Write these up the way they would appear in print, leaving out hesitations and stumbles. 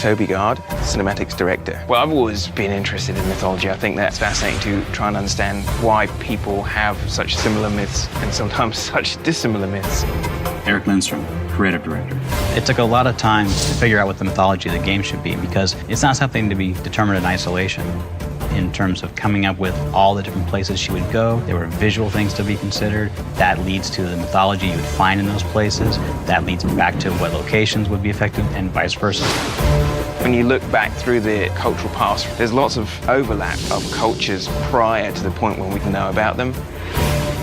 Toby Gard, cinematics director. Well, I've always been interested in mythology. I think that's fascinating to try and understand why people have such similar myths and sometimes such dissimilar myths. Eric Lindstrom, creative director. It took a lot of time to figure out what the mythology of the game should be, because it's not something to be determined in isolation. In terms of coming up with all the different places she would go, there were visual things to be considered. That leads to the mythology you would find in those places. That leads back to what locations would be affected, and vice versa. When you look back through the cultural past, there's lots of overlap of cultures prior to the point when we know about them.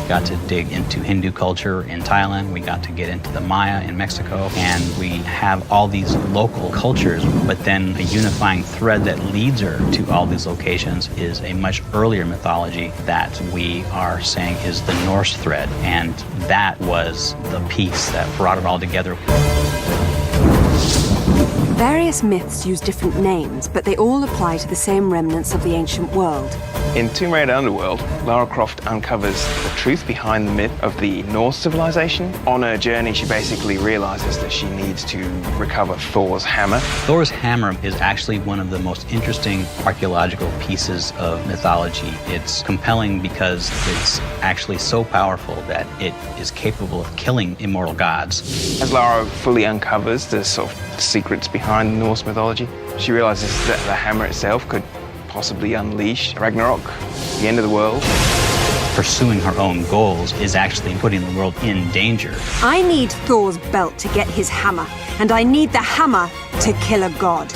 Got to dig into Hindu culture in Thailand, we got to get into the Maya in Mexico, and we have all these local cultures, but then a unifying thread that leads her to all these locations is a much earlier mythology that we are saying is the Norse thread, and that was the piece that brought it all together. Various myths use different names, but they all apply to the same remnants of the ancient world. In Tomb Raider Underworld, Lara Croft uncovers the truth behind the myth of the Norse civilization. On her journey, she basically realizes that she needs to recover Thor's hammer. Thor's hammer is actually one of the most interesting archaeological pieces of mythology. It's compelling because it's actually so powerful that it is capable of killing immortal gods. As Lara fully uncovers the sort of secrets behind Norse mythology, she realizes that the hammer itself could possibly unleash Ragnarok, the end of the world. Pursuing her own goals is actually putting the world in danger. I need Thor's belt to get his hammer, and I need the hammer to kill a god.